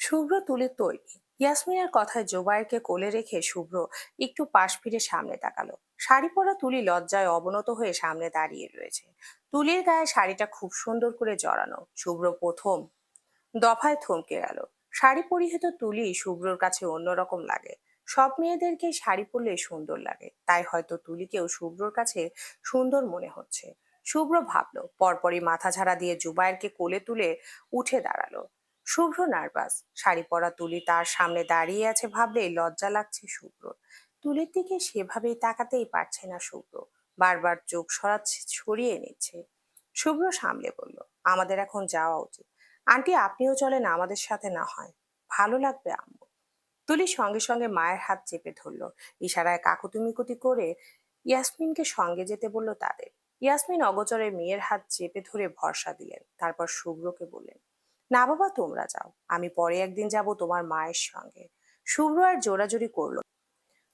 শুভ্র তুলে তৈরি। ইয়াসমিনের কথায় জোবায়েরকে কোলে রেখে শুভ্র একটু পাশ ফিরে সামনে তাকালো। শাড়ি পরা তুলি লজ্জায় অবনত হয়ে সামনে দাঁড়িয়ে রয়েছে। তুলির গায়ে শাড়িটা খুব সুন্দর করে জড়ানো। শুভ্র প্রথম দফায় থমকে গেল। শাড়ি পরিহিত তুলি শুভ্রর কাছে অন্যরকম লাগে। সব মেয়েদেরকে শাড়ি পরলে সুন্দর লাগে, তাই হয়তো তুলিকেও শুভ্রর কাছে সুন্দর মনে হচ্ছে। শুভ্র ভাবলো, পরপরই মাথা ঝাড়া দিয়ে জুবায়েরকে কোলে তুলে উঠে দাঁড়ালো। শুভ্র নার্ভাস। শাড়ি পরা তুলি তার সামনে দাঁড়িয়ে আছে ভাবলেই লজ্জা লাগছে শুভ্রর। তুলির দিকে সেভাবেই তাকাতেই পারছে না শুভ্র। বারবার চোখ সরিয়ে নিচ্ছে। শুভ্র সামলে বলল, আমাদের এখন যাওয়া উচিত। আন্টি, আপনিও চলেন আমাদের সাথে, না হয় ভালো লাগবে আম্মু। তুলি সঙ্গে সঙ্গে মায়ের হাত চেপে ধরলো। ইশারায় কাকুতুমিকুতি করে ইয়াসমিনকে সঙ্গে যেতে বলল তাদের। ইয়াসমিন অগোচরে মেয়ের হাত চেপে ধরে ভরসা দিলেন, তারপর শুভ্রকে বললেন, না বাবা, তোমরা যাও, আমি পরে একদিন যাব তোমার মায়ের সঙ্গে। শুভ্র আর জোরাজুরি করলো।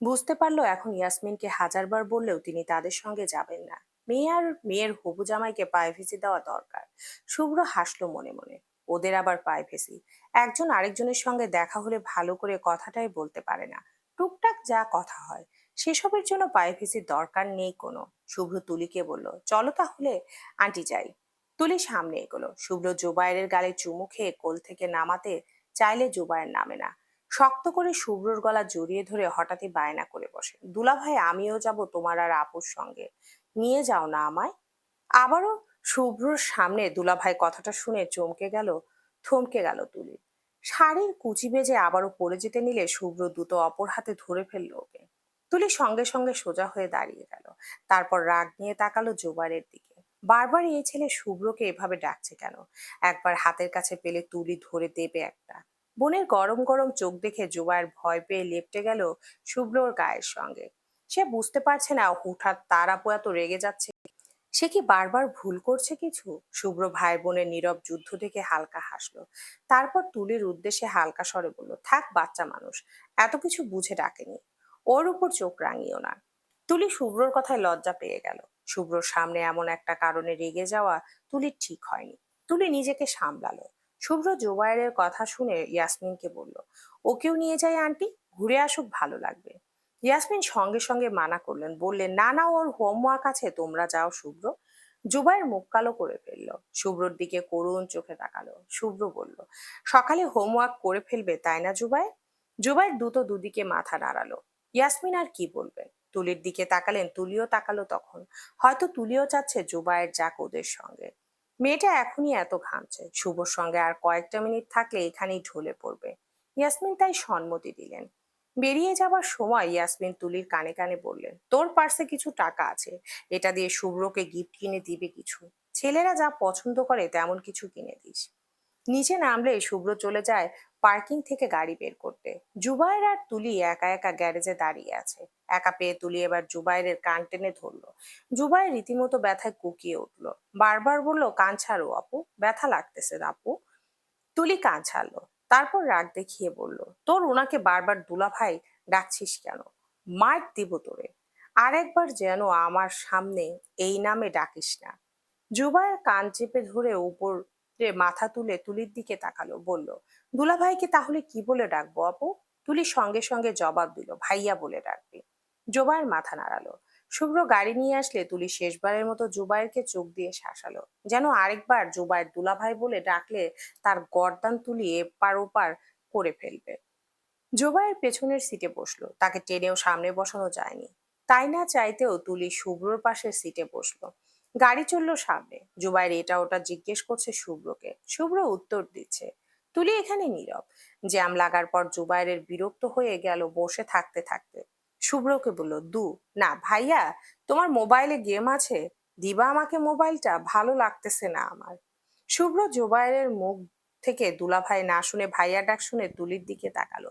বুঝতে পারলো এখন ইয়াসমিনকে হাজারবার বললেও তিনি তাদের সঙ্গে যাবেন না। মেয়ে আর মেয়ের হবু জামাইকে প্রাইভেসি দেওয়া দরকার। শুভ্র হাসলো মনে মনে। ওদের আবার প্রাইভেসি? একজন আরেকজনের সঙ্গে দেখা হলে ভালো করে কথাটাই বলতে পারে না। টুকটাক যা কথা হয়, সেসবের জন্য প্রাইভেসির দরকার নেই কোনো। শুভ্র তুলিকে বলল, চলো তাহলে আন্টি, যাই। তুলি সামনে এগোলো। শুভ্র জুবায়ের গালে চুমু খেয়ে কোল থেকে নামাতে চাইলে জুবায়ের নামে না। শক্ত করে শুভ্রর গলা জড়িয়ে ধরে হঠাৎই বায়না করে বসে, দুলা ভাই, আমিও যাব তোমার আর আপুর সঙ্গে, নিয়ে যাও না আমায়। আবারও শুভ্রর সামনে দুলাভাই কথাটা শুনে থমকে গেল তুলি। শাড়ির কুচি বেজে আবারও পড়ে যেতে নিলে শুভ্র দ্রুত অপর হাতে ধরে ফেললো ওকে। তুলি সঙ্গে সঙ্গে সোজা হয়ে দাঁড়িয়ে গেল। তারপর রাগ নিয়ে তাকালো জোবারের দিকে। বারবার এই ছেলে শুভ্রকে এভাবে ডাকছে কেন? একবার হাতের কাছে পেলে তুলি ধরে দেবে একটা। বোনের গরম গরম চোখ দেখে জোবায়ের ভয় পেয়ে লেপটে গেল শুভ্রর গায়ের সঙ্গে। সে বুঝতে পারছে না হুঠাৎ তার আপু এত রেগে যাচ্ছে। সে কি বারবার ভুল করছে কিছু? শুভ্র ভাই বোনের নীরব যুদ্ধ দেখে হালকা হাসলো। তারপর তুলির উদ্দেশ্যে হালকা স্বরে বলল, থাক, বাচ্চা মানুষ, এত কিছু বুঝে ডাকেনি, ওর উপর চোখ রাঙিও না। তুলি শুভ্রর কথায় লজ্জা পেয়ে গেল। শুভ্রর সামনে এমন একটা কারণে রেগে যাওয়া তুলির ঠিক হয়নি। তুলি নিজেকে সামলালো। শুভ্র জোবায়ের কথা শুনে ইয়াসমিনকে বলল, ওকেও নিয়ে যাই আন্টি, ঘুরে আসুক, ভালো লাগবে। ইয়াসমিন সঙ্গে সঙ্গে মানা করলেন, বললেন, না না, ওর হোমওয়ার্ক আছে, তোমরা যাও শুভ্র। জুবাইর মুখ কালো করে ফেললো। শুভ্রর দিকে করুণ চোখে তাকালো। শুভ্র বলল, সকালে হোমওয়ার্ক করে ফেলবে তাই না জুবাইর? জুবাইর দ্রুত দুদিকে মাথা নাড়ালো। ইয়াসমিন আর কি বলবেন? তুলির দিকে তাকালেন, তুলিও তাকালো তখন। হয়তো তুলিও চাচ্ছে জুবাইর যাক ওদের সঙ্গে। মেয়েটা এখনই এত ঘামছে, শুভর সঙ্গে আর কয়েকটা মিনিট থাকলে এখানেই ঢলে পড়বে। ইয়াসমিন তাই সম্মতি দিলেন। বেরিয়ে যাবার সময় ইয়াসমিন তুলির কানে কানে বললেন, তোর পার্সে কিছু টাকা আছে, এটা দিয়ে শুভ্রকে গিফট কিনে দিবে কিছু। ছেলেরা যা পছন্দ করে তেমন কিছু কিনে দিস। নিচে নামলে শুভ্র চলে যায় পার্কিং থেকে গাড়ি বের করতে। জুবায়ের আর তুলি একা একা গ্যারেজে দাঁড়িয়ে আছে। একা পেয়ে তুলি এবার জুবায়ের কান টেনে ধরলো। জুবায়ের রীতিমতো ব্যথায় কুকিয়ে উঠলো। বারবার বলল, কান ছাড়ো আপু, ব্যথা লাগতেছে আপু। তুলি কান ছাড়লো। তারপর রাগ দেখিয়ে বলল, তোর ওনাকে বারবার দুলা ভাই ডাকছিস কেন? মার দিব তোরে। আর একবার যেন আমার সামনে এই নামে ডাকিস না। জুবায়ের কান চেপে ধরে উপরে মাথা তুলে তুলির দিকে তাকালো, বলল, দুলা ভাইকে তাহলে কি বলে ডাকবো আপু? তুলি সঙ্গে সঙ্গে জবাব দিল, ভাইয়া বলে ডাকবি। জুবায়ের মাথা নাড়ালো। শুভ্র গাড়ি নিয়ে আসলে তুলি শেষবারের মতো জুবায়েরকে চোখ দিয়ে শাসালো, যেন আরেকবার জুবায়ের দুলাভাই বলে ডাকলে তার গর্দান তুলি এপার ওপার করে ফেলবে। জুবায়ের পেছনের সিটে বসলো। তাকে টেনেও সামনে বসানো যায়নি। তাই না চাইতেও তুলি শুভ্রর পাশের সিটে বসলো। গাড়ি চললো সামনে। জুবায়ের এটা ওটা জিজ্ঞেস করছে শুভ্রকে। শুভ্র উত্তর দিচ্ছে। তুলি এখানে নীরব। জ্যাম লাগার পর জুবায়ের বিরক্ত হয়ে গেল বসে থাকতে থাকতে। শুভ্রকে বলল, না ভাইয়া, তোমার মোবাইলে গেম আছে, দিবা আমাকে মোবাইলটা, ভালো লাগতেছে না আমার। শুভ্র জুবায়ের মুখ থেকে দুলাভাই না শুনে ভাইয়া ডাক শুনে তুলির দিকে তাকালো।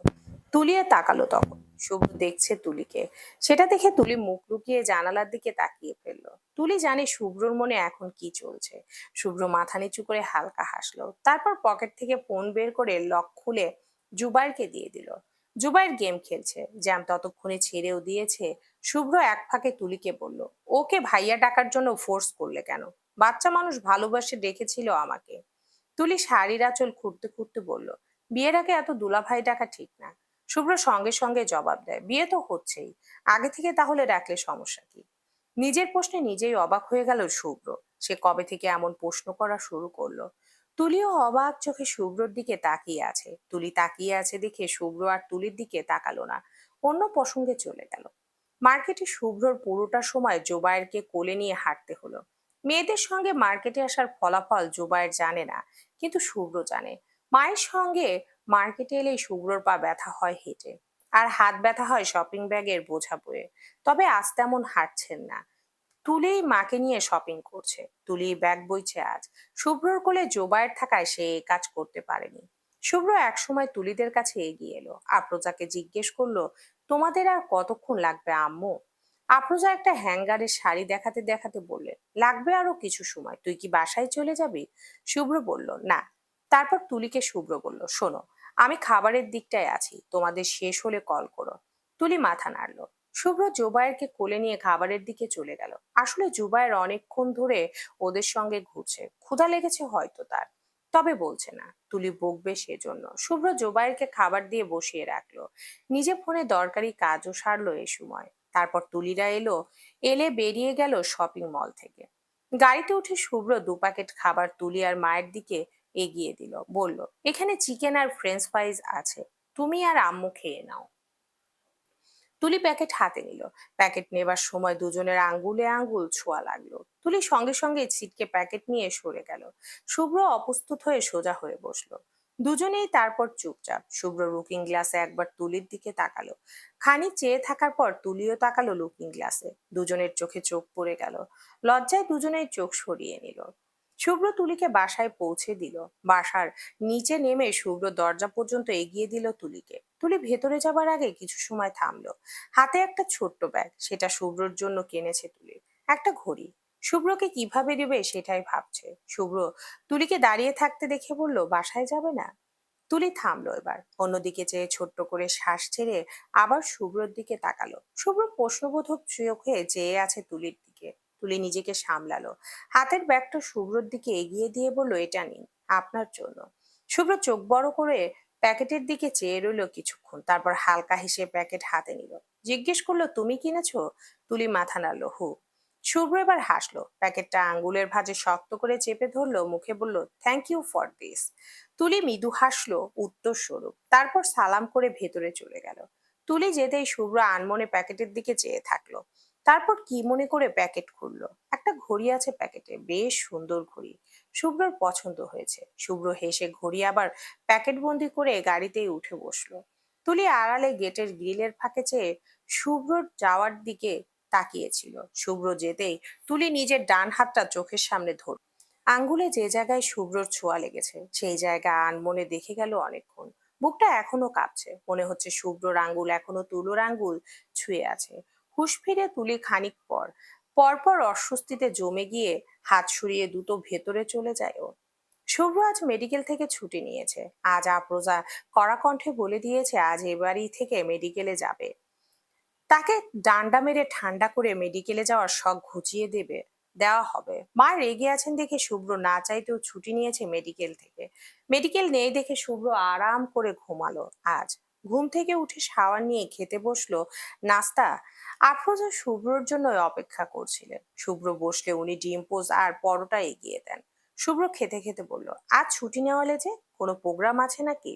তুলিয়ে তাকালো তখন। শুভ্র দেখছে তুলিকে। সেটা দেখে তুলি মুখ লুকিয়ে জানালার দিকে তাকিয়ে ফেললো। তুলি জানে শুভ্রর মনে এখন কি চলছে। শুভ্র মাথা নিচু করে হালকা হাসলো। তারপর পকেট থেকে ফোন বের করে লক খুলে জুবাইরকে দিয়ে দিল। জুবাইর গেম খেলছে। জ্যাম ততক্ষণে ছেড়েও দিয়েছে। শুভ্র এক ফাঁকে তুলিকে বলল, ওকে ভাইয়া ডাকার জন্য ফোর্স করলে কেন? বাচ্চা মানুষ ভালোবাসে ডেকেছিল আমাকে। তুলি শাড়ির আঁচল খুঁড়তে খুঁড়তে বলল, বিয়ের আগে এত দুলাভাই ডাকা ঠিক না। শুভ্র সঙ্গে সঙ্গে জবাব দেয়, বিয়ে তো হচ্ছেই, আগে থেকে তাহলে ডাকলে সমস্যা কি? নিজের প্রশ্নে নিজেই অবাক হয়ে গেল শুভ্র। সে কবে থেকে এমন প্রশ্ন করা শুরু করলো? তুলিও অবাক চোখে শুভ্রর দিকে তাকিয়ে আছে। তুলি তাকিয়ে আছে দেখে শুভ্র আর তুলির দিকে তাকালো না, অন্য প্রসঙ্গে চলে গেল। মার্কেটে শুভ্রর পুরোটা সময় জোবায়েরকে কোলে নিয়ে হাঁটতে হলো। মেয়েদের সঙ্গে মার্কেটে আসার ফলাফল জোবায়ের জানে না, কিন্তু শুভ্র জানে। মায়ের সঙ্গে মার্কেটে এলেই শুভ্রর পা ব্যথা হয় হেঁটে, আর হাত ব্যথা হয় শপিং ব্যাগের বোঝা বয়ে। তবে আজ তেমন হাঁটছেন না। তুলি মাকে নিয়ে শপিং করছে, তুলি ব্যাগ বইছে আজ। শুভ্রর কোলে জোবায়ের থাকায় সে এ কাজ করতে পারেনি। শুভ্র একসময় তুলিদের কাছে এগিয়ে এলো, আফরোজাকে জিজ্ঞেস করলো, তোমাদের আর কতক্ষণ লাগবে আম্মু? আফরোজা একটা হ্যাঙ্গারের শাড়ি দেখাতে দেখাতে বললেন, লাগবে আরো কিছু সময়, তুই কি বাসায় চলে যাবি? শুভ্র বলল, না। তারপর তুলিকে শুভ্র বলল, শোনো, আমি খাবারের দিকটায় আছি, তোমাদের শেষ হলে কল করো। তুলি মাথা নাড়লো। শুভ্র জুবায়েরকে কোলে নিয়ে খাবারের দিকে চলে গেল। আসলে জুবায়ের অনেকক্ষণ ধরে ওদের সঙ্গে ঘুরছে, ক্ষুধা লেগেছে হয়তো তার, তবে বলছে না, তুলি বকবে সেজন্য। শুভ্র জুবায়েরকে খাবার দিয়ে বসিয়ে রাখলো, নিজে ফোনে দরকারি কাজও সারলো এ সময়। তারপর তুলিরা এলো, এলে বেরিয়ে গেল শপিং মল থেকে। গাড়িতে উঠে শুভ্র 2 প্যাকেট খাবার তুলি আর মায়ের দিকে এগিয়ে দিল, বলল, এখানে চিকেন আর ফ্রেঞ্চ ফ্রাইজ আছে, তুমি আর আম্মু খেয়ে নাও। তুলি প্যাকেট হাতে নিল। প্যাকেট নেবার সময় দুজনের আঙ্গুলে আঙ্গুল ছোঁয়া লাগলো। তুলি সঙ্গে সঙ্গে ছিটকে প্যাকেট নিয়ে সরে গেল। শুভ্র অপ্রস্তুত হয়ে সোজা হয়ে বসলো। দুজনেই তারপর চুপচাপ। শুভ্র লুকিং গ্লাসে একবার তুলির দিকে তাকালো। খানিক চেয়ে থাকার পর তুলিও তাকালো লুকিং গ্লাসে। দুজনের চোখে চোখ পড়ে গেল। লজ্জায় দুজনেই চোখ সরিয়ে নিল। শুভ্র তুলিকে বাসায় পৌঁছে দিল। বাসার নিচে নেমে শুভ্র দরজা পর্যন্ত এগিয়ে দিল তুলিকে। তুলি ভেতরে যাবার আগে কিছু সময় থামলো। হাতে একটা ছোট্ট ব্যাগ, সেটা শুভ্রর জন্য কিনেছে তুলি। একটা ঘড়ি। শুভ্রকে কিভাবে দেবে সেটাই ভাবছে। শুভ্র তুলিকে দাঁড়িয়ে থাকতে দেখে বলল, বাসায় যাবে না? তুলি থামলো এবার, অন্যদিকে চেয়ে ছোট্ট করে শ্বাস ছেড়ে আবার শুভ্রর দিকে তাকালো। শুভ্র প্রশ্নবোধক চোখে চেয়ে আছে তুলির দিকে। তুলি নিজেকে সামলালো। হাতের ব্যাগটা শুভ্রর দিকে এগিয়ে দিয়ে বলল, এটা নিন, আপনার জন্য। শুভ্র চোখ বড় করে প্যাকেটের দিকে চেয়ে রইল কিছুক্ষণ, তারপর হালকা হেসে প্যাকেট হাতে নিল। জিজ্ঞেস করলো, তুমি কিনেছো? তুলি মাথা নাড়লো, হু। শুভ্র এবার হাসলো, প্যাকেটটা আঙ্গুলের ভাঁজে শক্ত করে চেপে ধরলো, মুখে বলল, থ্যাংক ইউ ফর দিস। তুলি মৃদু হাসলো উত্তর স্বরূপ, তারপর সালাম করে ভেতরে চলে গেল। তুলি যেতেই শুভ্র আনমনে প্যাকেটের দিকে চেয়ে থাকলো। তারপর কি মনে করে প্যাকেট খুললো। একটা ঘড়ি আছে প্যাকেটে, বেশ সুন্দর ঘড়ি। শুভ্রর পছন্দ হয়েছে। শুভ্র হেসে ঘড়ি আবার প্যাকেট বন্দি করে গাড়িতেই উঠে বসলো। তুলি আড়ালে গেটের গ্রিলের ফাঁকে চেয়ে শুভ্রর যাওয়ার দিকে তাকিয়েছিল। শুভ্র যেতেই তুলি নিজের ডান হাতটা চোখের সামনে ধরল। আঙ্গুলে যে জায়গায় শুভ্রর ছোঁয়া লেগেছে সেই জায়গা আনমনে দেখে গেল অনেকক্ষণ। বুকটা এখনো কাঁপছে, মনে হচ্ছে শুভ্রর আঙ্গুল এখনো তুলোর আঙ্গুল ছুঁয়ে আছে। হুঁশ ফিরে তুলি খানিক পরপর অস্বস্তিতে জমে গিয়ে হাত সরিয়ে দ্রুত ভেতরে চলে যায় ও। শুভ্র আজ মেডিকেল থেকে ছুটি নিয়েছে। আজ আফরোজা কড়া কণ্ঠে বলে দিয়েছে আজ এ বাড়ি থেকে মেডিকেলে যাবে। তাকে ডান্ডা মেরে ঠান্ডা করে মেডিকেলে যাওয়ার শখ ঘুচিয়ে দেওয়া হবে। মা রেগে আছেন দেখে শুভ্র না চাইতেও ছুটি নিয়েছে মেডিকেল থেকে। মেডিকেল নেই দেখে শুভ্র আরাম করে ঘুমালো আজ। ঘুম থেকে উঠে শাওয়ার নিয়ে খেতে বসলো নাস্তা। আফরোজা শুভ্রর জন্য অপেক্ষা করছিলেন। শুভ্র বসলে উনি ডিম পোজ আর পরোটা এগিয়ে দেন। শুভ্র খেতে খেতে বলল, আজ ছুটি নেওয়ালে যে, কোনো প্রোগ্রাম আছে নাকি?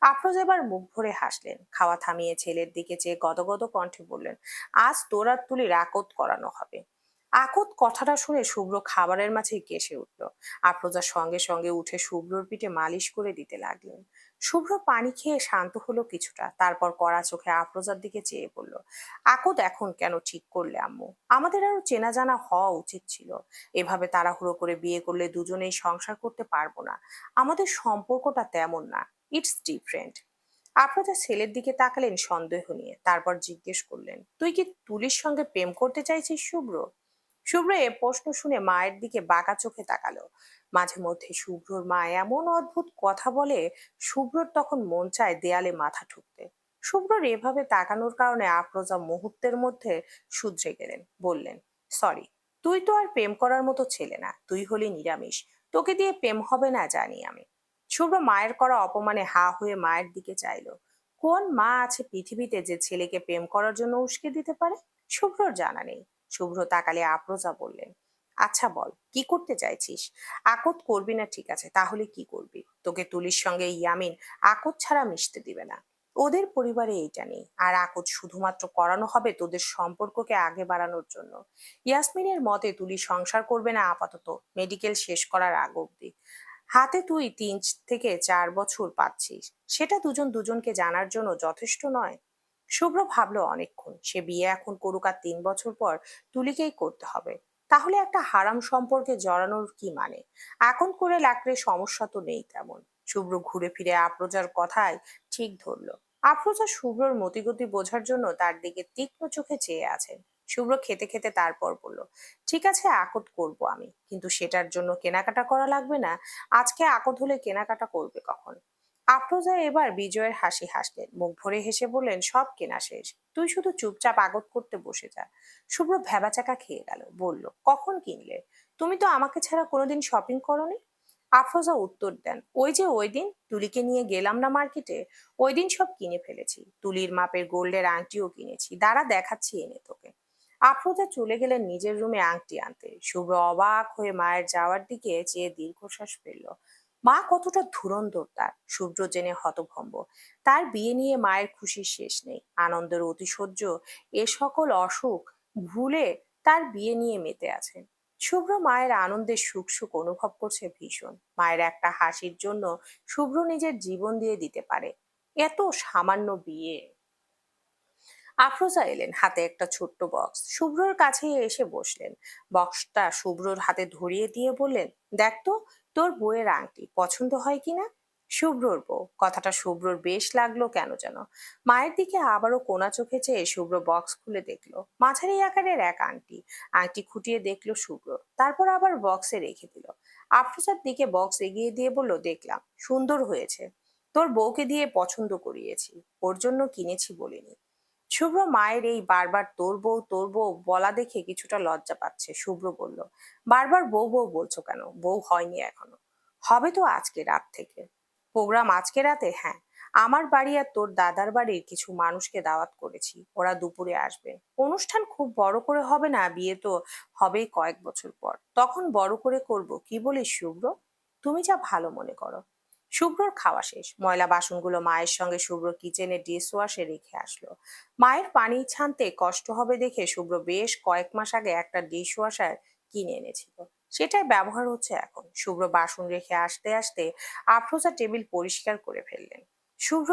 আফরোজ এবার মুখ ভরে হাসলেন। খাওয়া থামিয়ে ছেলের দিকে চেয়ে গদগদ কণ্ঠে বললেন, আজ তোর আর তুলির আকত করানো হবে। আকত কথাটা শুনে শুভ্র খাবারের মাঝে কেসে উঠল। আফরোজার সঙ্গে সঙ্গে উঠে শুভ্রর পিঠে মালিশ করে দিতে লাগলেন। শুভ্র পানি খেয়ে শান্ত হলো কিছুটা, তারপর কড়া চোখে আফরোজার দিকে চেয়ে বলল, আকত এখন কেন ঠিক করলে আম্মু? আমাদের আরো চেনা জানা হওয়া উচিত ছিল। এভাবে তাড়াহুড়ো করে বিয়ে করলে দুজনেই সংসার করতে পারবো না। আমাদের সম্পর্কটা তেমন না, ইটস ডিফারেন্ট। আফরোজা ছেলের দিকে তাকালেন সন্দেহ নিয়ে, তারপর জিজ্ঞেস করলেন, তুই কি তুলির সঙ্গে প্রেম করতে চাইছিস শুভ্র? শুভ্র এ প্রশ্ন শুনে মায়ের দিকে বাঁকা চোখে তাকালো। মাঝে মধ্যে শুভ্রর মা এমন অদ্ভুত কথা বলে, শুভ্রর তখন মন চায় দেয়ালে মাথা ঠুকতে। শুভ্রর এভাবে তাকানোর কারণে আফরোজা মুহূর্তের মধ্যে শুধরে গেলেন, বললেন, সরি, তুই তো আর প্রেম করার মতো ছেলে না, তুই হলি নিরামিষ, তোকে দিয়ে প্রেম হবে না জানি আমি। শুভ্র মায়ের করা অপমানে হা হয়ে মায়ের দিকে চাইলো। কোন মা আছে পৃথিবীতে যে ছেলেকে প্রেম করার জন্য উস্কে দিতে পারে? শুভ্রর জানা নেই। শুভ্র তাকালে আফরোজা বললেন, আচ্ছা বল, কি করতে চাইছিস? আকত করবি না, ঠিক আছে, তাহলে কি করবি? তোকে তুলির সঙ্গে ইয়ামিন আকত ছাড়া মিশতে দিবে না। ওদের পরিবারে এইটা নেই। আর আকত শুধুমাত্র করানো হবে তোদের সম্পর্ককে আগে বাড়ানোর জন্য। ইয়াসমিনের মতে তুলি সংসার করবে না আপাতত, মেডিকেল শেষ করার আগ অব্দি। হাতে তুই 3 থেকে 4 বছর পাচ্ছিস, সেটা দুজন দুজনকে জানার জন্য যথেষ্ট নয়? শুভ্র ভাবলো অনেকক্ষণ। সে বিয়ে এখন করুক আর 3 বছর পর তুলিকেই করতে হবে। তাহলে একটা হারাম সম্পর্কে জড়ানোর কি মানে? এখন করে লাগলে সমস্যা তো নেই তেমন। শুভ্র ঘুরে ফিরে আফরোজার কথায় ঠিক ধরলো। আফরোজা শুভ্রর মতিগতি বোঝার জন্য তার দিকে তীক্ষ্ণ চোখে চেয়ে আছেন। শুভ্র খেতে খেতে তারপর বলল, ঠিক আছে, আকত করব আমি, কিন্তু সেটার জন্য কেনাকাটা করা লাগবে না। আজকে আকত হলে কেনাকাটা করবে কখন? আফরোজা এবার বিজয়ের হাসি হাসলেন, মুখ ভরে হেসে বললেন, সব কেনা শেষ, তুই শুধু চুপচাপ আগত করতে বসে যা। শুভ্র ভ্যাবাচাকা খেয়ে গেল, বলল, কখন কিনলে? তুমি তো আমাকে ছাড়া কোনোদিন শপিং করোনি। আফরোজা উত্তর দেন, ওই যে ওই দিন তুলিকে নিয়ে গেলাম না মার্কেটে, ওই দিন সব কিনে ফেলেছি। তুলির মাপের গোল্ডের আংটিও কিনেছি, দাঁড়া দেখাচ্ছি এনে তোকে। আফরোজা চলে গেলেন নিজের রুমে আংটি আনতে। শুভ্র অবাক হয়ে মায়ের যাওয়ার দিকে চেয়ে দীর্ঘশ্বাস ফেলল। মা কতটা ধুরন্ধর তার শুভ্র জেনে হতভম্ব। তার বিয়ে নিয়ে মায়ের খুশির শেষ নেই, আনন্দের অতিশয্য এ সকল অসুখ ভুলে তার বিয়ে নিয়ে মেতে আছেন। শুভ্র মায়ের আনন্দের সুখ সুখ অনুভব করছে ভীষণ। মায়ের একটা হাসির জন্য শুভ্র নিজের জীবন দিয়ে দিতে পারে। এত সামান্য বিয়ে। আফরোজা এলেন, হাতে একটা ছোট্ট বক্স। শুভ্রর কাছে এসে বসলেন। বক্সটা শুভ্রর হাতে ধরিয়ে দিয়ে বললেন, দেখ তো, তোর বউয়ের আংটি পছন্দ হয় কিনা। শুভ্রর বউ কথাটা শুভ্রর বেশ লাগলো কেন যেন। মায়ের দিকে আবারও কোনা চোখে চেয়ে শুভ্র বক্স খুলে দেখলো মাঝারি আকারের এক আংটি। আংটি খুঁটিয়ে দেখলো শুভ্র, তারপর আবার বক্সে রেখে দিল। আফরোজার দিকে বক্স এগিয়ে দিয়ে বলল, দেখলাম, সুন্দর হয়েছে। তোর বউকে দিয়ে পছন্দ করিয়েছি, ওর জন্য কিনেছি বলিনি। শুভ্র মায়ের এই বারবার তোর বউ বলা দেখে কিছুটা লজ্জা পাচ্ছে। শুভ্র বলল, বারবার বউ বউ বলছো কেন? বউ হয়নি এখনো। হবে তো আজকে রাত থেকে। প্রোগ্রাম আজকে রাতে? হ্যাঁ। আমার বাড়ি আর তোর দাদার বাড়ির কিছু মানুষকে দাওয়াত করেছি, ওরা দুপুরে আসবে। অনুষ্ঠান খুব বড় করে হবে না, বিয়ে তো হবেই কয়েক বছর পর, তখন বড় করে করব, কি বলিস শুভ্র? তুমি যা ভালো মনে করো। শুভ্রর খাওয়া শেষ। ময়লা বাসনগুলো মায়ের সঙ্গে শুভ্র কিচেনে ডিশ ওয়াশে রেখে আসলো। মায়ের পানি ছানতে কষ্ট হবে দেখে শুভ্র বেশ কয়েক মাস আগে একটা ডিশ ওয়াশার কিনে এনেছিল, সেটাই ব্যবহার হচ্ছে এখন। শুভ্র বাসন রেখে আসতে আসতে আফরোজা টেবিল পরিষ্কার করে ফেললেন। শুভ্র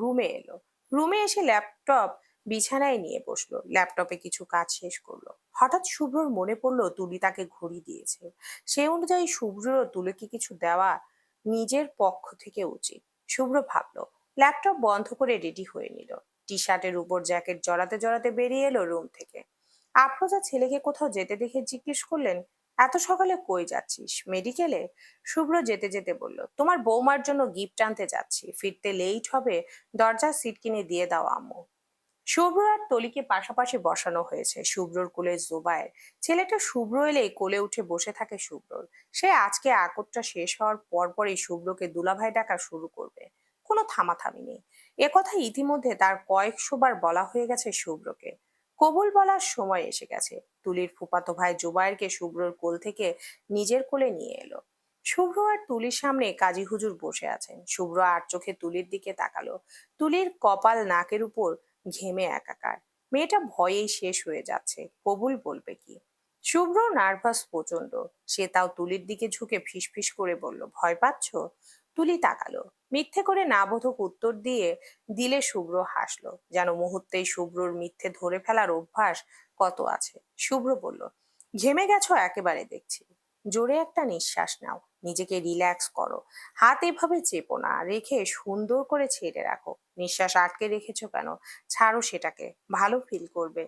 রুমে এলো। রুমে এসে ল্যাপটপ বিছানায় নিয়ে বসলো, ল্যাপটপে কিছু কাজ শেষ করলো। হঠাৎ শুভ্রর মনে পড়লো তুলি তাকে ঘড়ি দিয়েছে। সেই অনুযায়ী শুভ্রর তুলিকে কিছু দেওয়া নিজের পক্ষ থেকে উচিত। শুভ্র ভাবলো। ল্যাপটপ বন্ধ করে রেডি হয়ে নিল। টি শার্টের উপর জ্যাকেট জড়াতে জড়াতে বেরিয়ে এলো রুম থেকে। আফরোজা ছেলেকে কোথাও যেতে দেখে জিজ্ঞেস করলেন, এত সকালে কই যাচ্ছিস? মেডিকেলে? শুভ্র যেতে যেতে বলল, তোমার বৌমার জন্য গিফট আনতে যাচ্ছি, ফিরতে লেট হবে, দরজার সিট কিনে দিয়ে দাও আম্মু। শুভ্র আর তলিকে পাশাপাশি বসানো হয়েছে। শুভ্রর কোলে জোবায়ের। ছেলেটা শুভ্র এলেই কোলে উঠে বসে থাকে শুভ্রর। সে আজকে আকটটা শেষ হওয়ার পরপরই শুভ্রকে দুলাভাই ডাকা শুরু করবে, কোনো থামাথামি নেই। একথা ইতিমধ্যে তার কয়েকশো বার বলা হয়ে গেছে শুভ্রকে। কবুল বলার সময় এসে গেছে। তুলির ফুফাতো ভাই জুবায়েরকে শুভ্রর কোল থেকে নিজের কোলে নিয়ে এলো। শুভ্র আর তুলির সামনে কাজী হুজুর বসে আছেন। শুভ্র আর চোখে তুলির দিকে তাকালো। তুলির কপাল নাকের উপর ঘেমে একাকার। মেয়েটা ভয়েই শেষ হয়ে যাচ্ছে, কবুল বলবে কি? শুভ্র নার্ভাস প্রচন্ড। সে তাও তুলির দিকে ঝুঁকে ফিসফিস করে বলল, ভয় পাচ্ছ? তুলি তাকালো। মিথ্যে করে না বোধক উত্তর দিলে শুভ্র হাসলো, যেন মুহূর্তেই শুভ্রর মিথ্যে ধরে ফেলার অভ্যাস কত আছে। শুভ্র বলল, ঘেমে গেছো একেবারে দেখছি। জোরে একটা নিঃশ্বাস নাও, নিজেকে রিল্যাক্স করো। হাত এভাবে চেপো না, রেখে সুন্দর করে ছেড়ে রাখো। নিঃশ্বাস আটকে রেখেছো কেন? ছাড়ো সেটাকে, ভালো ফিল করবে।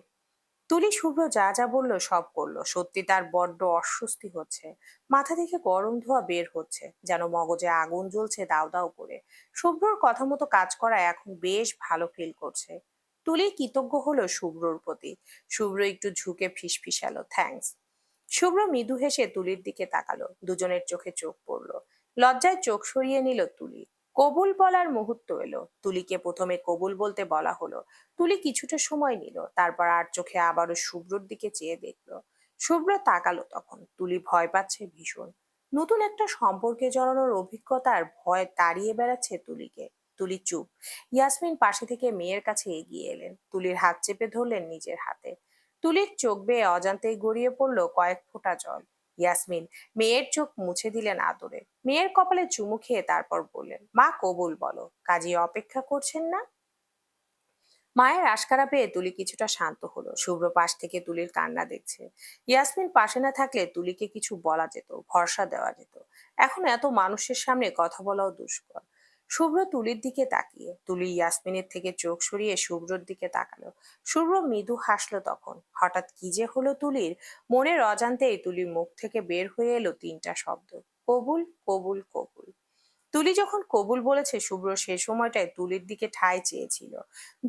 তুলি শুভ্র যা যা বললো সব করলো। সত্যি তার বড্ড অস্বস্তি হচ্ছে। মাথা থেকে গরম ধোঁয়া বের হচ্ছে, যেন মগজে আগুন জ্বলছে দাউ দাউ করে। শুভ্রর কথা মতো কাজ করা এখন বেশ ভালো ফিল করছে। তুলি কৃতজ্ঞ হলো শুভ্রর প্রতি। শুভ্র একটু ঝুঁকে ফিসফিসালো, থ্যাঙ্কস। শুভ্র মৃদু হেসে তুলির দিকে তাকালো। দুজনের চোখে চোখ পড়লো। লজ্জায় চোখ সরিয়ে নিল তুলি। কবুল বলার মুহূর্ত এলো। তুলিকে প্রথমে কবুল বলতে বলা হলো। তুলি কিছুটা সময় নিল, তারপর আর চোখে আবারও শুভ্রর দিকে চেয়ে দেখলো। শুভ্র তাকালো তখন। তুলি ভয় পাচ্ছে ভীষণ। নতুন একটা সম্পর্কে জড়ানোর অভিজ্ঞতার ভয় তাড়িয়ে বেড়াচ্ছে তুলিকে। তুলি চুপ। ইয়াসমিন পাশে থেকে মেয়ের কাছে এগিয়ে এলেন, তুলির হাত চেপে ধরলেন নিজের হাতে। তুলির চোখ বেয়ে অজান্তেই গড়িয়ে পড়লো কয়েক ফোঁটা জল। ইয়াসমিন মেয়ের চোখ মুছে দিলেন আদরে। মেয়ের কপালে চুমু খেয়ে তারপর বললেন, মা কবুল বলো, কাজী অপেক্ষা করছেন না? মায়ের আশকারা পেয়ে তুলি কিছুটা শান্ত হলো। শুভ্র পাশ থেকে তুলির কান্না দেখছে। ইয়াসমিন পাশে না থাকলে তুলিকে কিছু বলা যেত, ভরসা দেওয়া যেত। এখন এত মানুষের সামনে কথা বলাও দুষ্কর। শুভ্র তুলির দিকে তাকিয়ে, তুলি ইয়াসমিনের থেকে চোখ সরিয়ে শুভ্রর দিকে তাকালো। শুভ্র মৃদু হাসলো তখন। হঠাৎ কি যে হলো তুলির, মনের অজান্তেই তুলির মুখ থেকে বের হয়ে এলো তিনটা শব্দ, কবুল, কবুল, কবুল। তুলি যখন কবুল বলেছে, শুভ্র সে সময়টায় তুলির দিকে ঠায় চেয়েছিল।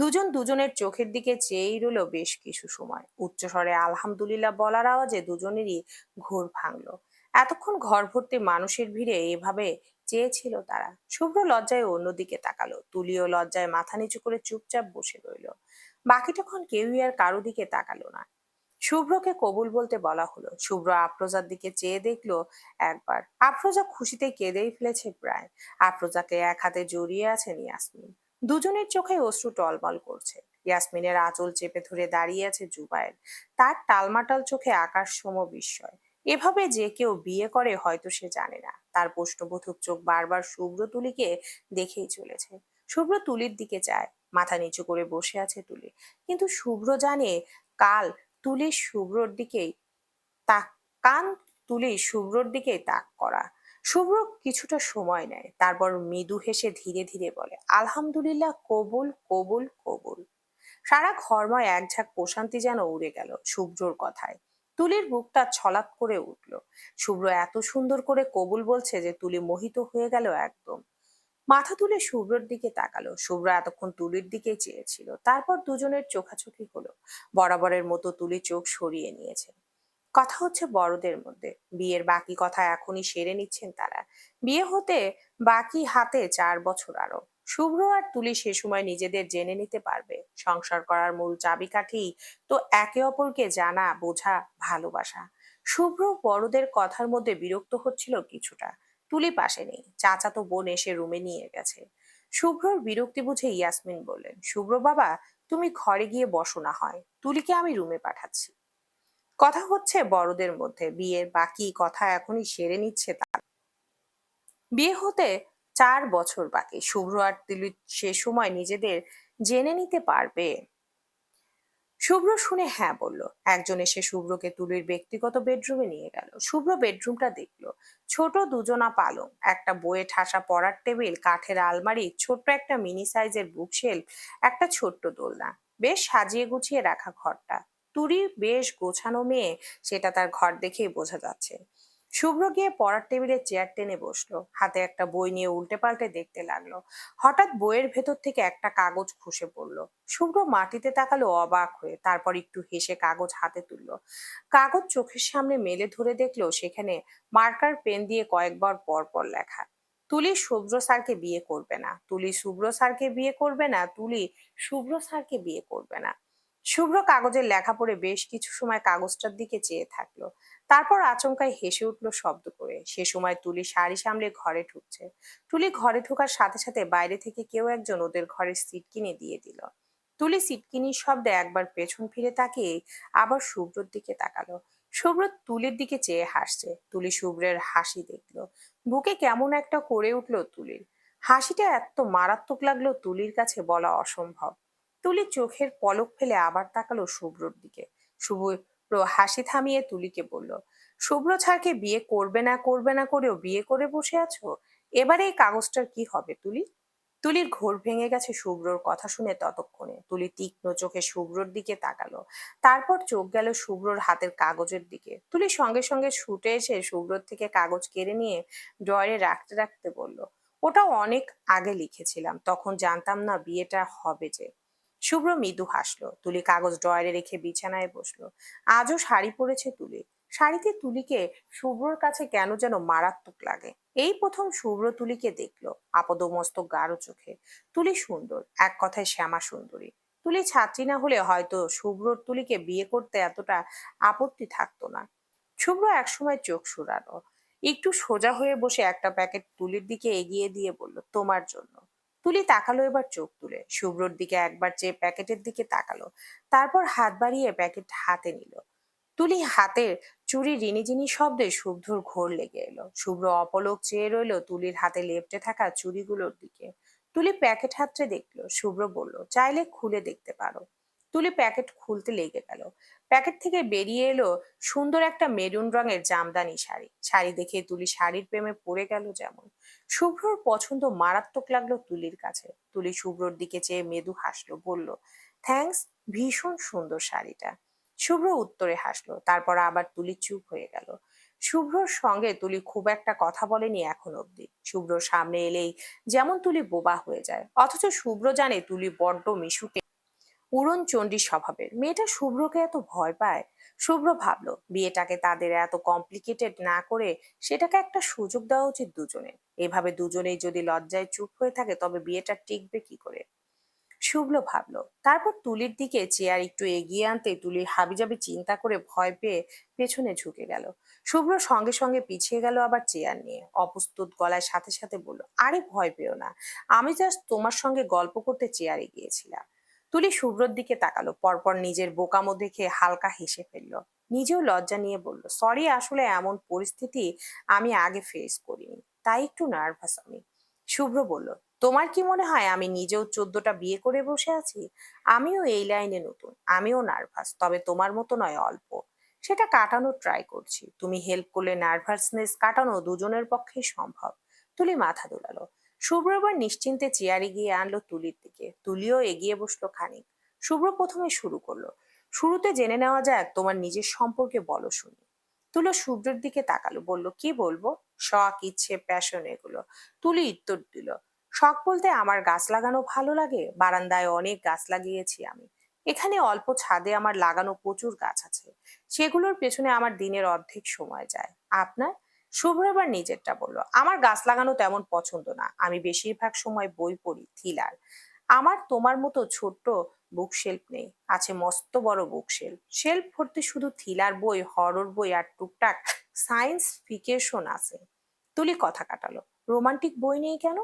দুজন দুজনের চোখের দিকে চেয়েই রইল বেশ কিছু সময়। উচ্চস্বরে আলহামদুলিল্লাহ বলার আওয়াজে দুজনেরই ঘোর ভাঙলো। এতক্ষণ ঘর ভর্তি মানুষের ভিড়ে এভাবে চেয়েছিল তারা। শুভ্র লজ্জায় অন্যদিকে তাকালো, তুলিও লজ্জায় মাথা নিচু করে চুপচাপ বসে রইল। বাকিটাক্ষণ কেউই আর কারো দিকে তাকালো না। শুভ্রকে কবুল বলতে বলা হলো। শুভ্র আফরোজার দিকে চেয়ে দেখলো একবার। আফরোজা খুশিতে কেঁদেই ফেলেছে প্রায়। আফরোজাকে এক হাতে জড়িয়ে আছেন ইয়াসমিন। দুজনের চোখে অশ্রু টলমল করছে। ইয়াসমিনের আঁচল চেপে ধরে দাঁড়িয়ে আছে জুবায়ের। তার টালমাটাল চোখে আকাশ সম বিস্ময়। এভাবে যে কেউ বিয়ে করে হয়তো সে জানে না। তার প্রশ্নবোধক চোখ বারবার শুভ্র তুলিকে দেখেই চলেছে। শুভ্র তুলির দিকে চায়। মাথা নিচু করে বসে আছে তুলি। কিন্তু শুভ্র জানে কাল তুলি শুভ্রর দিকেই তাক কান তুলি শুভ্রর দিকেই তাক করা। শুভ্র কিছুটা সময় নেয়, তারপর মৃদু হেসে ধীরে ধীরে বলে, আলহামদুলিল্লাহ, কবুল, কবুল, কবুল। সারা ঘরময় এক ঝাঁক প্রশান্তি যেন উড়ে গেল শুভ্রর কথায়। তুলির বুকটা ছলাৎ করে উঠল। শুভ্র এত সুন্দর করে কবুল বলছে যে তুলি মোহিত হয়ে গেল একদম। মাথা তুলে শুভ্রর দিকে তাকালো। শুভ্র এতক্ষণ তুলির দিকে চেয়েছিল, তারপর দুজনের চোখাচোখি হলো। বরাবরের মতো তুলি চোখ সরিয়ে নিয়েছে। কথা হচ্ছে বড়দের মধ্যে। বিয়ের বাকি কথা এখনই সেরে নিচ্ছেন তারা। বিয়ে হতে বাকি হাতে 4 বছর আরো। শুভ্র আর তুলি সে সময় নিজেদের জেনে নিতে পারবে। সংসার করার মূল চাবিকাঠি তো একে অপরকে জানা, বোঝা, ভালোবাসা। শুভ্র বড়দের কথার মধ্যে বিরক্ত হচ্ছিল কিছুটা। তুলি পাশে নেই, চাচাতো বোন এসে রুমে নিয়ে গেছে। শুভ্রর বিরক্তি বুঝে ইয়াসমিন বললেন, শুভ্র বাবা, তুমি ঘরে গিয়ে বসো না হয়, তুলিকে আমি রুমে পাঠাচ্ছি। কথা হচ্ছে বড়দের মধ্যে। বিয়ের বাকি কথা এখনই সেরে নিচ্ছে তারা। বিয়ে হতে 4 বছর বাকি। শুভ্র আর তুলি সে সময় নিজেদের জেনে নিতে পারবে। শুভ্র শুনে হ্যাঁ বলল। একজন এসে শুভ্রকে তুলির ব্যক্তিগত বেডরুমে নিয়ে গেল। শুভ্র বেডরুমটা দেখলো। ছোট দুজনা পালং, একটা বইয়ে ঠাসা পড়ার টেবিল, কাঠের আলমারি, ছোট্ট একটা মিনি সাইজের বুকশেলফ, একটা ছোট্ট দোলনা। বেশ সাজিয়ে গুছিয়ে রাখা ঘরটা। তুরি বেশ গোছানো মেয়ে, সেটা তার ঘর দেখেই বোঝা যাচ্ছে। শুভ্র গিয়ে পড়ার টেবিলে চেয়ার টেনে বসলো। হাতে একটা বই নিয়ে উল্টে পাল্টে দেখতে লাগলো। হঠাৎ বইয়ের ভেতর থেকে একটা কাগজ খসে পড়লো। শুভ্র মাটিতে তাকালো অবাক হয়ে, তারপর একটু হেসে কাগজ হাতে তুললো। কাগজ চোখের সামনে মেলে ধরে দেখলো সেখানে মার্কার পেন দিয়ে কয়েকবার পর পর লেখা, তুলি শুভ্র স্যারকে বিয়ে করবে না, তুলি শুভ্র স্যারকে বিয়ে করবে না, তুলি শুভ্র স্যারকে বিয়ে করবে না। শুভ্র কাগজের লেখা পড়ে বেশ কিছু সময় কাগজটার দিকে চেয়ে থাকলো। তারপর আচমকাই হেসে উঠলো শব্দ করে। সে সময় তুলি শাড়ি সামলে ঘরে ঢুকছে। তুলি ঘরে ঢোকার সাথে সাথে বাইরে থেকে কেউ একজন ওদের ঘরের সিট কিনে দিয়ে দিল। তুলি সিটকিনির শব্দে একবার পেছন ফিরে তাকিয়ে আবার শুভ্রর দিকে তাকালো। শুভ্র তুলির দিকে চেয়ে হাসছে। তুলি শুভ্রের হাসি দেখলো। বুকে কেমন একটা করে উঠলো তুলির। হাসিটা এত মারাত্মক লাগলো তুলির কাছে বলা অসম্ভব। তুলি চোখের পলক ফেলে আবার তাকালো শুভ্রর দিকে। শুভ্র হাসি থামিয়ে তুলিকে বলল, শুভ্র ছাড়কে বিয়ে করবে না করবে না করেও বিয়ে করে বসে আছো। এবারে এই কাগজটার কি হবে তুলি? তুলির ঘোর ভেঙে গেছে শুভ্রর কথা শুনে ততক্ষণে। তুলি তীক্ষ্ণ চোখে শুভ্রর দিকে তাকালো। তারপর চোখ গেল শুভ্রর হাতের কাগজের দিকে। তুলি সঙ্গে সঙ্গে ছুটে এসে শুভ্রর থেকে কাগজ কেড়ে নিয়ে ড্রয়ারে রাখতে রাখতে বলল, ওটাও অনেক আগে লিখেছিলাম, তখন জানতাম না বিয়েটা হবে যে। শুভ্র মৃদু হাসলো। তুলি কাগজ ড্রয়ারে রেখে বিছানায় বসলো। আজও শাড়ি পরেছে তুলি। শাড়িতে তুলিকে শুভ্রর কাছে কেন যেন মারাত্মক লাগে। এই প্রথম শুভ্র তুলিকে দেখলো আপাদমস্তক গাঢ় চোখে। তুলি সুন্দর, এক কথায় শ্যামা সুন্দরী। তুলি ছাত্রী না হলে হয়তো শুভ্রর তুলিকে বিয়ে করতে এতটা আপত্তি থাকতো না। শুভ্র একসময় চোখ সুরালো, একটু সোজা হয়ে বসে একটা প্যাকেট তুলির দিকে এগিয়ে দিয়ে বলল, তোমার জন্য। তুলি তাকালো এবার চোখ তুলে, শুভ্রর দিকে একবার চেয়ে প্যাকেটের দিকে তাকালো, তারপর হাত বাড়িয়ে প্যাকেট হাতে নিল। তুলি হাতের চুরি রিনিঝিনি শব্দে শুভ্রর ঘোর লেগে এলো। শুভ্র অপলক চেয়ে রইল তুলির হাতে লেপ্টে থাকা চুড়িগুলোর দিকে। তুলি প্যাকেট হাতড়ে দেখলো। শুভ্র বলল, চাইলে খুলে দেখতে পারো। তুলি প্যাকেট খুলতে লেগে গেল। প্যাকেট থেকে বেরিয়ে এলো সুন্দর একটা মেরুন রঙের জামদানি শাড়ি। শাড়ি দেখে তুলি শাড়ির প্রেমে পড়ে গেল যেমন। শুভ্রর পছন্দ মারাত্মক লাগলো তুলির কাছে। তুলি শুভ্রর দিকে চেয়ে মৃদু হাসলো, বলল, থ্যাঙ্কস, ভীষণ সুন্দর শাড়িটা। শুভ্র উত্তরে হাসলো, তারপর আবার তুলি চুপ হয়ে গেল। শুভ্রর সঙ্গে তুলি খুব একটা কথা বলেনি এখন অব্দি। শুভ্রর সামনে এলেই যেমন তুলি বোবা হয়ে যায়, অথচ শুভ্র জানে তুলি বড্ড মিশুকে, উড়নচণ্ডী স্বভাবের। মেয়েটা শুভ্রকে এত ভয় পায়। শুভ্র ভাবলো বিয়েটাকে তাদের এত কমপ্লিকেটেড না করে সেটাকে একটা সুযোগ দেওয়া উচিত দুজনের। এভাবে দুজনেই যদি লজ্জায় চুপ হয়ে থাকে তবে বিয়েটা টিকবে কি করে। শুভ্র ভাবলো। তারপর তুলির দিকে চেয়ার একটু এগিয়ে আনতে তুলি হাবিজাবি চিন্তা করে ভয় পেয়ে পেছনে ঝুঁকে গেল। শুভ্র সঙ্গে সঙ্গে পিছিয়ে গেল আবার চেয়ার নিয়ে, অপ্রস্তুত গলায় সাথে সাথে বলল, আরে ভয় পেও না, আমি জাস্ট তোমার সঙ্গে গল্প করতে চেয়ারে গিয়েছিলাম। তুলি শুভ্রর দিকে তাকালো, পরপর নিজের বোকামো দেখে হালকা হেসে ফেললো। নিজেও লজ্জা নিয়ে বলল, সরি, আসলে এমন পরিস্থিতি আমি আগে ফেস করিনি, তাই একটু নার্ভাস আমি। শুভ্র বলল, তোমার কি মনে হয় আমি নিজেও 14টা বিয়ে করে বসে আছি? আমিও এই লাইনে নতুন, আমিও নার্ভাস, তবে তোমার মতো নয়, অল্প। সেটা কাটানোর ট্রাই করছি। তুমি হেল্প করলে নার্ভাসনেস কাটানো দুজনের পক্ষেই সম্ভব। তুলি মাথা দোলালো। শুভ্র এবার নিশ্চিন্তে চেয়ারে গিয়ে আনলো তুলির দিকে। তুলিও এগিয়ে বসলো খানিক। শুভ্র প্রথমে শুরু করলো, শুরুতে জেনে নেওয়া যাক তোমার নিজের সম্পর্কে বলো শুনি। তুলো শুভ্রের দিকে তাকালো, বলল, কি বলবো? শখ, ইচ্ছে, প্যাশন, এগুলো। তুলি উত্তর দিল, শখ বলতে আমার গাছ লাগানো ভালো লাগে, বারান্দায় অনেক গাছ লাগিয়েছি আমি। এখানে অল্প ছাদে আমার লাগানো প্রচুর গাছ আছে, সেগুলোর পেছনে আমার দিনের অর্ধেক সময় যায়। আপনার? শুভ্র এবার নিজেরটা বলল, আমার গাছ লাগানো তেমন পছন্দ না, আমি বেশিরভাগ সময় বই পড়ি, থ্রিলার। আমার তোমার মতো ছোট্ট বুকশেলফ নেই, আছে মস্ত বড় বুকশেলফ, শেলফ ভর্তি শুধু থ্রিলার বই, হরর বই আর টুকটাক সায়েন্স ফিকশন আছে। তুলি কথা কাটালো, রোমান্টিক বই নেই কেন?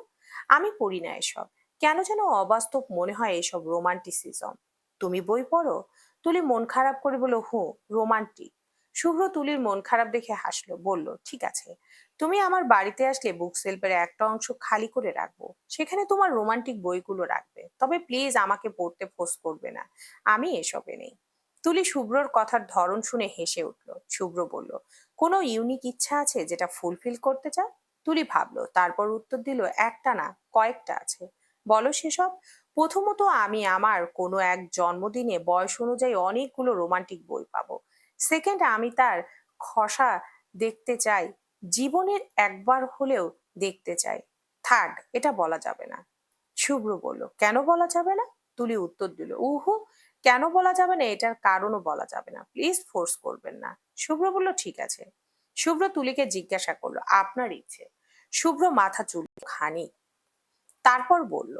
আমি পড়ি না এসব, কেন যেন অবাস্তব মনে হয় এসব রোমান্টিসিজম। তুমি বই পড়ো? তুলি মন খারাপ করে বলল, রোমান্টিক। শুভ্র তুলির মন খারাপ দেখে হাসলো, বলল, ঠিক আছে, তুমি আমার বাড়িতে আসলে বুক সেলফের একটা অংশ খালি করে রাখবো, সেখানে তোমার রোমান্টিক বইগুলো রাখবে, তবে প্লিজ আমাকে পড়তে ফোর্স করবে না, আমি এসবে নেই। তুলি শুভ্রর কথার ধরন শুনে হেসে উঠল। শুভ্র বলল, কোনো ইউনিক ইচ্ছা আছে যেটা ফুলফিল করতে চাও? তুলি ভাবলো, তারপর উত্তর দিল, একটা না, কয়েকটা আছে। বলো সেসব। প্রথমত, আমি আমার কোনো এক জন্মদিনে বয়স অনুযায়ী অনেকগুলো রোমান্টিক বই পাবো। সেকেন্ড, আমি তার খসা দেখতে চাই, জীবনের একবার হলেও দেখতে চাই। থার্ড, এটা বলা যাবে না। শুভ্র বলল, কেন বলা যাবে না? তুলি উত্তর দিল, উহু, কেন বলা যাবে না এটার কারণও বলা যাবে না, প্লিজ ফোর্স করবেন না। শুভ্র বলল, ঠিক আছে। শুভ্র তুলিকে জিজ্ঞাসা করলো, আপনার ইচ্ছে? শুভ্র মাথা চুল খানি, তারপর বলল,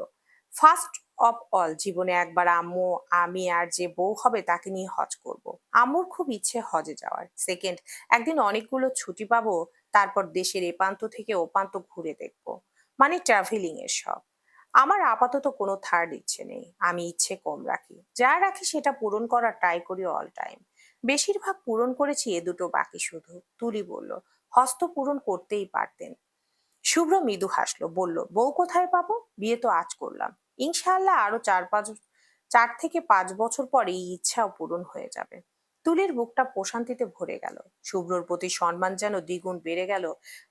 ফার্স্ট অফ অল, জীবনে একবার আম্মু, আমি আর যে বউ হবে তাকে নিয়ে হজ করব। আম্মুর খুব ইচ্ছে হজে যাওয়ার। সেকেন্ড, একদিন অনেকগুলো ছুটি পাবো, তারপর দেশের এপান্ত থেকে ওপান্ত ঘুরে দেখব, মানে ট্রাভেলিং এর শখ। আমার আপাতত কোনো থার্ড ইচ্ছে নেই, আমি ইচ্ছে কম রাখি, যা রাখি সেটা পূরণ করার ট্রাই করি অল টাইম। বেশিরভাগ পূরণ করেছি, এ দুটো বাকি শুধু। তুলি বলল, হস্ত পূরণ করতেই পারতেন। শুভ্র মৃদু হাসলো, বলল, বউ কোথায় পাবো? বিয়ে তো আজ করলাম, ইনশাআল্লাহ আরো 4 থেকে 5 বছর পরে এই ইচ্ছাও পূরণ হয়ে যাবে। তুলির বুকটা প্রশান্তিতে ভরে গেল। শুভ্রর প্রতি সম্মান যেন দ্বিগুণ বেড়ে গেল।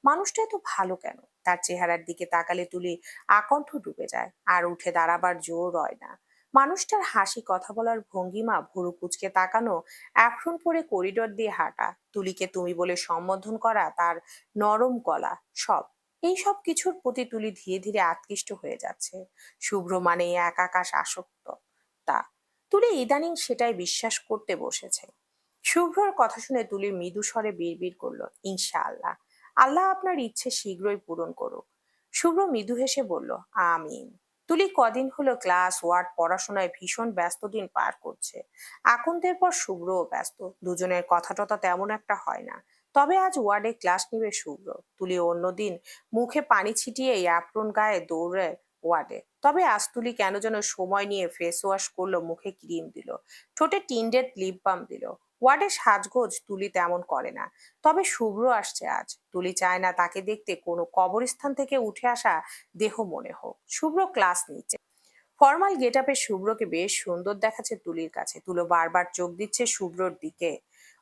মানুষটা এত ভালো কেন? তার চেহারার দিকে তাকালে তুলি আকণ্ঠ ডুবে যায়, আর উঠে দাঁড়াবার জোর হয় না। মানুষটার হাসি, কথা বলার ভঙ্গিমা, ভুরু কুচকে তাকানো, অ্যাপ্রন পরে করিডোর দিয়ে হাঁটা, তুলিকে তুমি বলে সম্বোধন করা, তার নরম গলা, সব, এই সব কিছুর প্রতি তুলি ধীরে ধীরে আকৃষ্ট হয়ে যাচ্ছে। শুভ্র মানে এক আকাশ আসক্ত তা। তুলি ইদানিং সেটাই বিশ্বাস করতে বসেছে। শুভ্রর কথা শুনে তুলি মৃদু স্বরে বিড়বিড় করলো, ইনশাআল্লাহ। আল্লাহ আপনার ইচ্ছে শীঘ্রই পূরণ করুক। শুভ্র মৃদু হেসে বলল, আমিন। তুলি কদিন হলো ক্লাস ওয়ার্ক পড়াশোনায় ভীষণ ব্যস্ত দিন পার করছে। আকন্দের পর শুভ্রও ব্যস্ত, দুজনের কথা টথা তেমন একটা হয় না। তবে আজ ওয়ার্ডে ক্লাস নিবে শুভ্র। তুলি অন্যদিন মুখে পানি ছিটিয়ে অ্যাপ্রন গায়ে দৌড়ে ওয়ার্ডে, তবে আজ তুলি কেন যেন সময় নিয়ে ফেস ওয়াশ করলো, মুখে ক্রিম দিল, ঠোঁটে টিন্ডেড লিপ বাম দিল। ওয়ার্ডের সাজগোজ তুলি তেমন করে না, তবে শুভ্র আসছে আজ। তুলি চায় না তাকে দেখতে কোনো কবরস্থান থেকে উঠে আসা দেহ মনে হোক। শুভ্র ক্লাস নিচ্ছে, ফর্মাল গেট আপে শুভ্রকে বেশ সুন্দর দেখাচ্ছে তুলির কাছে। তুলো বারবার চোখ দিচ্ছে শুভ্রর দিকে,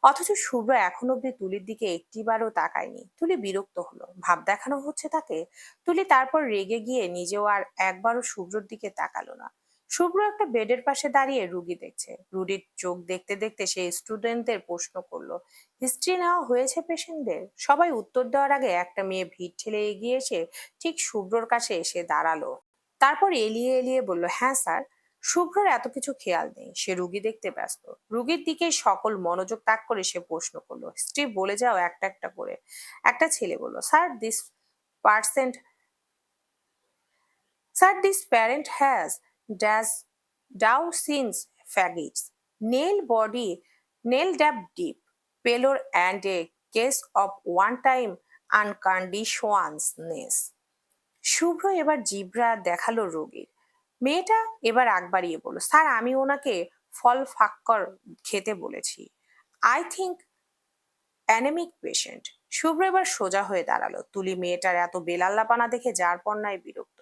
অথচ শুভ্র এখন অব্দি তুলির দিকে একটিবারও তাকায়নি। তুলি বিরক্ত হলো, ভাব দেখানো হচ্ছে তাকে। তুলি তারপর রেগে গিয়ে নিজেও আর একবারও শুভ্রর দিকে তাকালো না। শুভ্র একটা বেডের পাশে দাঁড়িয়ে রুগী দেখছে। রুগীর চোখ দেখতে দেখতে সে স্টুডেন্টদের প্রশ্ন করলো, হিস্ট্রি নেওয়া হয়েছে পেশেন্টদের? সবাই উত্তর দেওয়ার আগে একটা মেয়ে ভিড় ঠেলে এগিয়ে এসে ঠিক শুভ্রর কাছে এসে দাঁড়ালো। তারপর এলিয়ে এলিয়ে বলল, হ্যাঁ স্যার। শুভ্রর এত কিছু খেয়াল নেই, সে রুগী দেখতে ব্যস্ত। রুগীর দিকে সকল মনোযোগ ত্যাগ করে সে প্রশ্ন করলো, স্ত্রী বলে যাও একটা একটা করে। একটা ছেলে বলল, sir this percent Sir, this parent has does Dow since faggots, nail dab deep, pallor and a case of one-time unconditiousness. শুভ্র এবার জিভরা দেখালো রোগীর। মেয়েটা এবার আগ বাড়িয়ে বলল, স্যার আমি ওনাকে ফল ফাক্কর খেতে বলেছি। I think anaemic patient. Shubhra এবার সোজা হয়ে দাঁড়ালো। তুলি মেয়েটার এত বেলাল্লাপানা দেখে যার পর নাই বিরক্ত।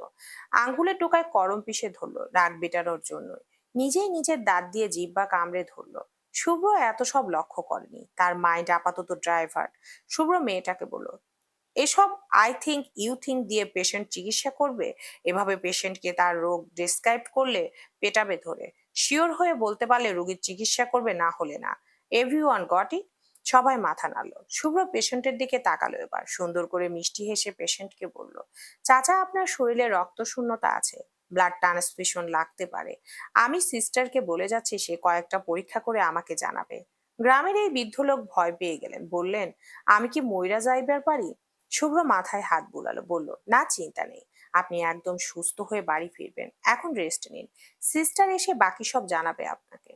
আঙ্গুলের টোকায় করম পিষে ধরলো, রাগ মেটানোর জন্যই। নিজেই নিজের দাঁত দিয়ে জিহ্বা কামড়ে ধরলো। শুভ্র এত সব লক্ষ্য করেনি, তার মাইন্ড আপাতত ড্রাইভার। শুভ্র মেয়েটাকে বলল, এসব আই থিঙ্ক ইউ থিঙ্ক দিয়ে পেশেন্ট চিকিৎসা করবে? এভাবে পেশেন্টকে তার রোগ ডেসক্রাইব করলে পেটাবে ধরে। শিওর হয়ে বলতে পারলে রোগীর চিকিৎসা করবে, না হলে না। Everyone got it? সবাই মাথা নাড়ল। শুভ্র পেশেন্টের দিকে তাকালো, এবার সুন্দর করে মিষ্টি হেসে পেশেন্টকে বলল, চাচা আপনার শরীরে রক্ত শূন্যতা আছে, ব্লাড ট্রান্সফিউশন লাগতে পারে। আমি সিস্টারকে বলে যাচ্ছি, সে কয়েকটা পরীক্ষা করে আমাকে জানাবে। গ্রামের এই বৃদ্ধ লোক ভয় পেয়ে গেলেন, বললেন, আমি কি মইরা যাইবার পারি? শুভ্র মাথায় হাত বুলালো, বলল, না চিন্তা নেই, আপনি একদম সুস্থ হয়ে বাড়ি ফিরবেন, এখন রেস্ট নিন। সিস্টার এসে বাকি সব জানাবে আপনাকে।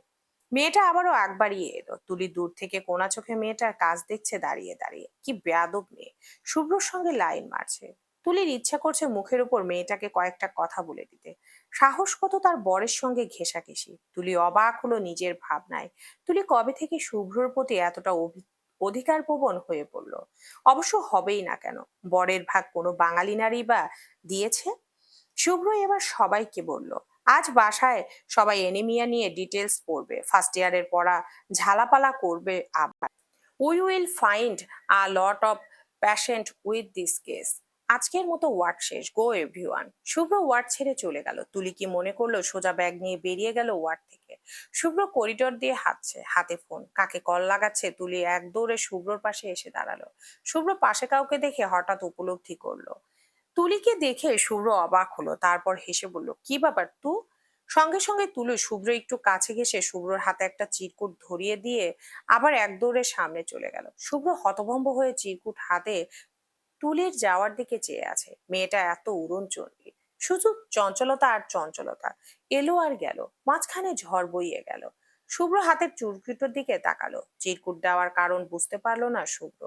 মেয়েটা আবারও আগ বাড়িয়ে এলো। তুলি দূর থেকে কোনা চোখে মেয়েটার কাজ দেখছে দাঁড়িয়ে দাঁড়িয়ে। কি বেয়াদব মেয়ে, শুভ্রর সঙ্গে লাইন মারছে। তুলির ইচ্ছা করছে মুখের উপর মেয়েটাকে কয়েকটা কথা বলে দিতে। সাহস কত তার বরের সঙ্গে ঘেঁষাঘেঁষি। তুলি অবাক হলো নিজের ভাবনায়। তুলি কবে থেকে শুভ্রর প্রতি এতটা অধিকার প্রবণ হয়ে পড়ল? অবশ্য হবেই না কেন, বরের ভাগ কোনো বাঙালি নারী বা দিয়েছে? শুভ্র এবার সবাইকে বলল, আজ বাসায় সবাই এনিমিয়া নিয়ে ডিটেলস পড়বে, ফার্স্ট ইয়ারের পড়া ঝালাপালা করবে আবার। We will find a lot of patient with this case. আজকের মতো ওয়ার্ড শেষ, গো এভরিওয়ান। শুভ্র ওয়ার্ড ছেড়ে চলে গেল। তুলি কি মনে করলো সোজা ব্যাগ নিয়ে বেরিয়ে গেল ওয়ার্ড থেকে। শুভ্র করিডোর দিয়ে হাঁটছে, হাতে ফোন, কাকে কল লাগাচ্ছে। তুলি এক দৌড়ে শুভ্রর পাশে এসে দাঁড়ালো। শুভ্র পাশে কাউকে দেখে হঠাৎ উপলব্ধি করলো। তুলিকে দেখে শুভ্র অবাক হলো, তারপর হেসে বলল, কি ব্যাপার তু? সঙ্গে সঙ্গে তুলে শুভ্র একটু কাছে ঘেসে শুভ্রর হাতে একটা চিরকুট ধরিয়ে দিয়ে আবার এক দৌড়ে সামনে চলে গেল। শুভ্র হতভম্ব হয়ে চিরকুট হাতে তুলির যাওয়ার দিকে চেয়ে আছে। মেয়েটা এত উড়নচণ্ডী, শুধু চঞ্চলতা আর চঞ্চলতা, এলো আর গেল, মাঝখানে ঝড় বইয়ে গেল। শুভ্র হাতের চুরকুটোর দিকে তাকালো, চিরকুট দেওয়ার কারণ বুঝতে পারলো না শুভ্র।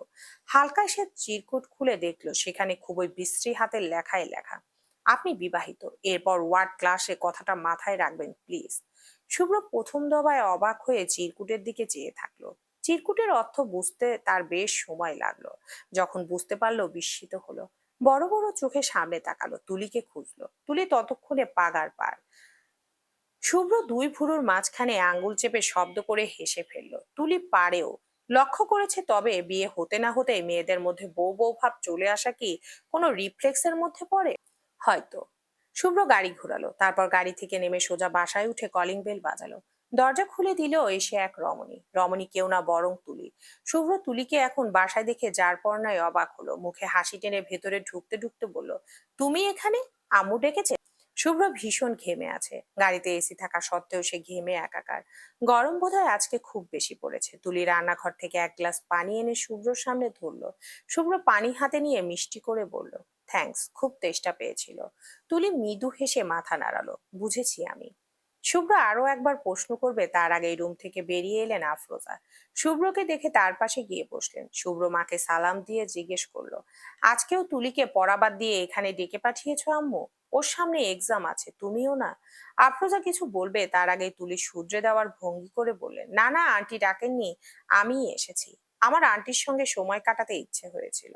হালকা সে চিরকুট খুলে দেখলো সেখানে খুবই বিশ্রী হাতের লেখায় লেখা, আপনি বিবাহিত, এরপর ওয়ার্ড ক্লাসে কথাটা মাথায় রাখবেন প্লিজ। শুভ্র প্রথম দফায় অবাক হয়ে চিরকুটের দিকে চেয়ে থাকলো। চিরকুটের অর্থ বুঝতে তার বেশ সময় লাগলো। যখন বুঝতে পারলো বিস্মিত হলো, বড় বড় চোখে সামনে তাকালো, তুলিকে খুঁজলো। তুলি ততক্ষণে পাগার পার। শুভ্র দুই ভুরুর মাঝখানে আঙ্গুল চেপে শব্দ করে হেসে ফেললো। তুলি পারেও, লক্ষ্য করেছে, তবে বিয়ে হতে না হতে মেয়েদের মধ্যে বউ বউ ভাব চলে আসা কি কোনো রিফ্লেক্সের মধ্যে পড়ে? হয়তো। শুভ্র গাড়ি ঘোরালো, তারপর গাড়ি থেকে নেমে সোজা বাসায় উঠে কলিং বেল বাজালো। দরজা খুলে দিল এসে এক রমণী। রমণী কেউ না বরং তুলি। শুভ্র তুলিকে এখন বাসায় দেখে যার পর নাই অবাক হলো, মুখে হাসি টেনে ভেতরে ঢুকতে ঢুকতে বলল, তুমি এখানে? আম্মু ডেকেছে? শুভ্র ভীষণ ঘেমে আছে, গাড়িতে এসি থাকা সত্ত্বেও সে ঘেমে একাকার। গরম বোধহয় আজকে খুব বেশি পড়েছে। তুলি রান্নাঘর থেকে এক গ্লাস পানি এনে শুভ্রর সামনে ধরলো। শুভ্র পানি হাতে নিয়ে মিষ্টি করে বলল, থ্যাঙ্কস, খুব তেষ্টা পেয়েছিল। তুলি মৃদু হেসে মাথা নাড়ালো, বুঝেছি আমি। শুভ্র আরো একবার প্রশ্ন করবে তার আগে রুম থেকে বেরিয়ে এলেন আফরোজা। শুভ্রকে দেখে তার পাশে গিয়ে বসলেন। শুভ্র মাকে সালাম দিয়ে জিজ্ঞেস করলো, আজকেও তুলিকে পড়া বাদ দিয়ে এখানে ডেকে পাঠিয়েছো আম্মু? ওর সামনে এক্সাম আছে, তুমিও না? আফরোজা কিছু বলবে তার আগে তুলি শুধরে দেওয়ার ভঙ্গি করে বললেন, না না, আন্টি ডাকেননি, আমিই এসেছি। আমার আন্টির সঙ্গে সময় কাটাতে ইচ্ছে হয়েছিল।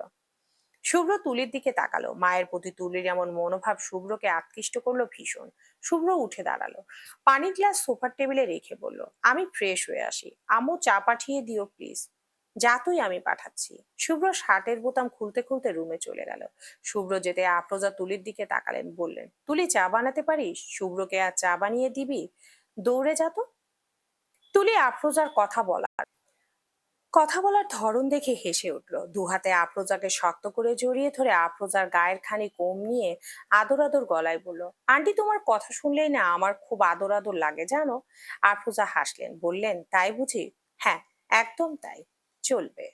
শুভ্র তুলির দিকে তাকালো। মায়ের প্রতি তুলির এমন মনোভাব শুভ্রকে আকৃষ্ট করলো ভীষণ। শুভ্র উঠে দাঁড়ালো, পানির গ্লাস সোফার টেবিলে রেখে বলল, আমি ফ্রেশ হয়ে আসি, আম্মু চা পাঠিয়ে দিও প্লিজ। যা তুই, আমি পাঠাচ্ছি। শুভ্র শার্টের বোতাম খুলতে খুলতে রুমে চলে গেল। শুভ্র যেতে আফরোজা তুলির দিকে তাকালেন, বললেন, তুলি চা বানাতে পারিস? শুভ্রকে আর চা বানিয়ে দিবি? দৌড়ে যা তো। তুলি আফরোজার কথা বলার ধরন দেখে হেসে উঠল। দুহাতে আফরোজাকে শক্ত করে জড়িয়ে ধরে আফরোজার গায়ের খানি কোম নিয়ে আদর আদর গলায় বলল, আন্টি তোমার কথা শুনলেই না আমার খুব আদর আদর লাগে জানো। আফরোজা হাসলেন, বললেন, তাই বুঝি? হ্যাঁ, একদম তাই, চলবে।